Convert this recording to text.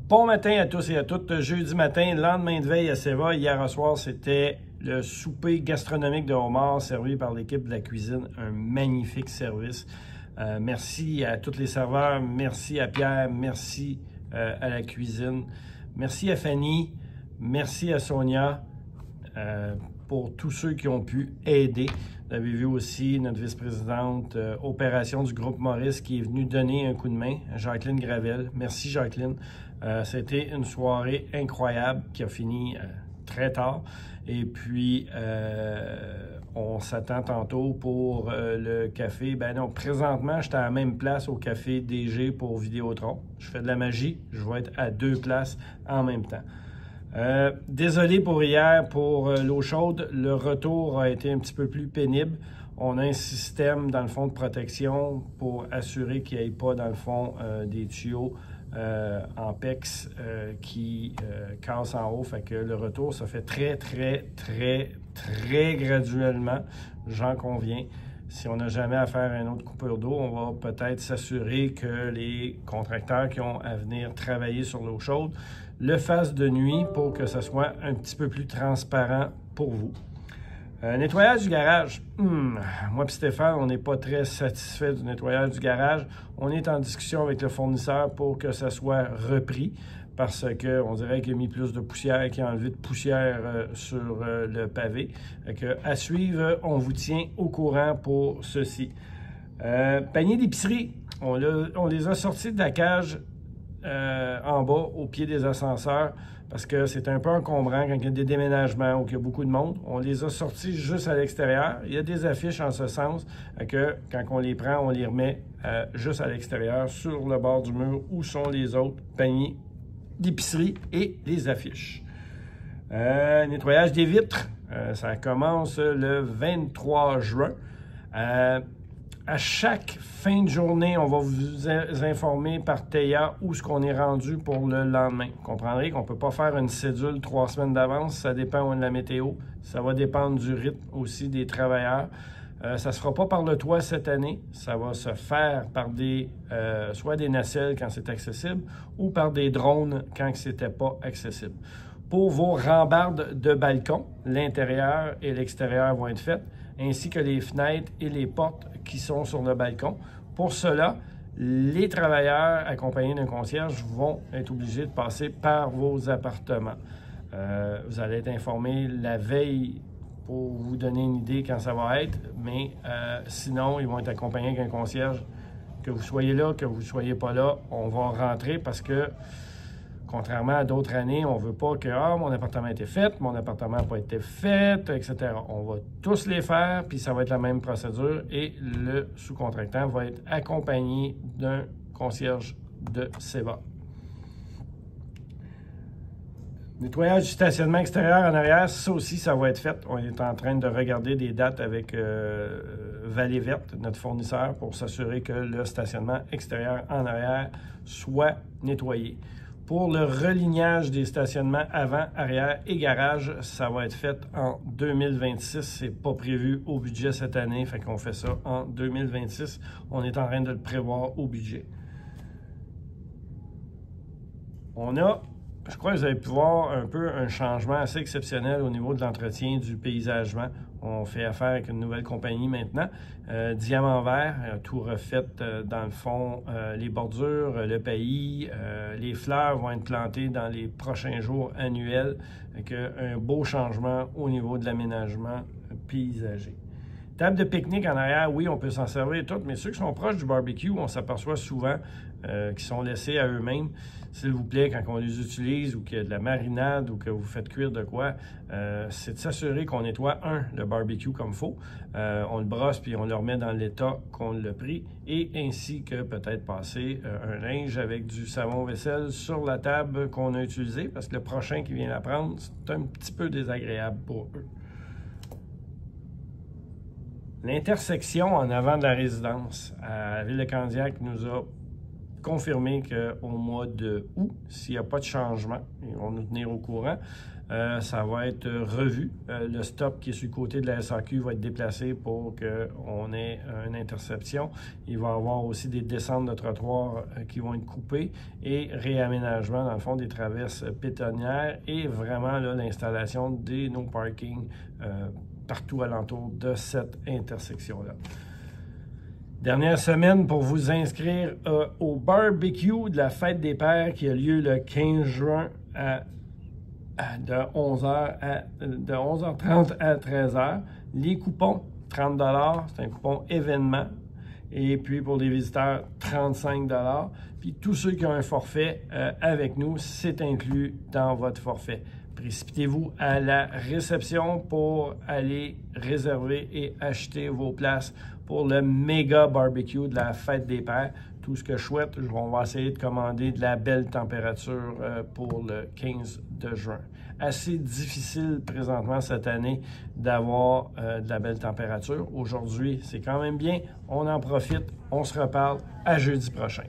Bon matin à tous et à toutes. Jeudi matin, lendemain de veille à Seva. Hier soir, c'était le souper gastronomique de homard servi par l'équipe de la cuisine. Un magnifique service. Merci à tous les serveurs. Merci à Pierre. Merci à la cuisine. Merci à Fanny. Merci à Sonia pour tous ceux qui ont pu aider. Vous avez vu aussi notre vice-présidente opération du groupe Maurice qui est venue donner un coup de main, Jacqueline Gravel. Merci Jacqueline. C'était une soirée incroyable qui a fini très tard. Et puis, on s'attend tantôt pour le café. Ben non, présentement, j'étais à la même place au café DG pour Vidéotron. Je fais de la magie. Je vais être à deux places en même temps. Désolé pour hier, pour l'eau chaude. Le retour a été un petit peu plus pénible. On a un système, dans le fond, de protection pour assurer qu'il n'y ait pas, dans le fond, des tuyaux en PEX qui cassent en haut. Fait que le retour se fait très graduellement. J'en conviens. Si on n'a jamais à faire une autre coupure d'eau, on va peut-être s'assurer que les contracteurs qui ont à venir travailler sur l'eau chaude le fassent de nuit pour que ce soit un petit peu plus transparent pour vous. Nettoyage du garage. Moi et Stéphane, on n'est pas très satisfait du nettoyage du garage. On est en discussion avec le fournisseur pour que ça soit repris parce qu'on dirait qu'il a mis plus de poussière, qu'il a enlevé de poussière sur le pavé. À suivre, on vous tient au courant pour ceci. Panier d'épicerie. On les a sortis de la cage en bas, au pied des ascenseurs, parce que c'est un peu encombrant quand il y a des déménagements ou qu'il y a beaucoup de monde. On les a sortis juste à l'extérieur. Il y a des affiches en ce sens que quand on les prend, on les remet juste à l'extérieur, sur le bord du mur, où sont les autres paniers d'épicerie et les affiches. Nettoyage des vitres. Ça commence le 23 juin. À chaque fin de journée, on va vous informer par TEIA où ce qu'on est rendu pour le lendemain. Vous comprendrez qu'on ne peut pas faire une cédule 3 semaines d'avance. Ça dépend de la météo. Ça va dépendre du rythme aussi des travailleurs. Ça ne se fera pas par le toit cette année. Ça va se faire par soit des nacelles quand c'est accessible ou par des drones quand ce n'était pas accessible. Pour vos rambardes de balcon, l'intérieur et l'extérieur vont être faites, ainsi que les fenêtres et les portes qui sont sur le balcon. Pour cela, les travailleurs accompagnés d'un concierge vont être obligés de passer par vos appartements. Vous allez être informés la veille pour vous donner une idée quand ça va être, mais sinon, ils vont être accompagnés d'un concierge. Que vous soyez là, que vous ne soyez pas là, on va rentrer parce que contrairement à d'autres années, on ne veut pas que mon appartement a été fait, mon appartement n'a pas été fait, etc. On va tous les faire, puis ça va être la même procédure et le sous-contractant va être accompagné d'un concierge de Seva. Nettoyage du stationnement extérieur en arrière, ça aussi, ça va être fait. On est en train de regarder des dates avec Vallée Verte, notre fournisseur, pour s'assurer que le stationnement extérieur en arrière soit nettoyé. Pour le relignage des stationnements avant, arrière et garage, ça va être fait en 2026. C'est pas prévu au budget cette année, fait qu'on fait ça en 2026. On est en train de le prévoir au budget. On a, je crois que vous avez pu voir un peu un changement assez exceptionnel au niveau de l'entretien du paysagement. On fait affaire avec une nouvelle compagnie maintenant, Diamant Vert, tout refait dans le fond, les bordures, le paillis, les fleurs vont être plantées dans les prochains jours annuels, avec un beau changement au niveau de l'aménagement paysager. Table de pique-nique en arrière, oui, on peut s'en servir et tout, mais ceux qui sont proches du barbecue, on s'aperçoit souvent qu'ils sont laissés à eux-mêmes. S'il vous plaît, quand on les utilise ou qu'il y a de la marinade ou que vous faites cuire de quoi, c'est de s'assurer qu'on nettoie, le barbecue comme il faut. On le brosse puis on le remet dans l'état qu'on l'a pris et ainsi que peut-être passer un linge avec du savon vaisselle sur la table qu'on a utilisé parce que le prochain qui vient la prendre, c'est un petit peu désagréable pour eux. L'intersection en avant de la résidence à la Ville de Candiac nous a confirmer qu'au mois de août, s'il n'y a pas de changement, ils vont nous tenir au courant, ça va être revu. Le stop qui est sur le côté de la SAQ va être déplacé pour qu'on ait une interception. Il va y avoir aussi des descentes de trottoirs qui vont être coupées et réaménagement, dans le fond, des traverses piétonnières et vraiment l'installation des no parking partout alentour de cette intersection-là. Dernière semaine pour vous inscrire au barbecue de la Fête des Pères qui a lieu le 15 juin de 11h30 à 13h. Les coupons, 30 $, c'est un coupon événement. Et puis pour les visiteurs, 35 $. Puis tous ceux qui ont un forfait avec nous, c'est inclus dans votre forfait. Précipitez-vous à la réception pour aller réserver et acheter vos places pour le méga barbecue de la Fête des Pères. Tout ce que je souhaite, on va essayer de commander de la belle température pour le 15 de juin. Assez difficile présentement cette année d'avoir de la belle température. Aujourd'hui, c'est quand même bien. On en profite. On se reparle à jeudi prochain.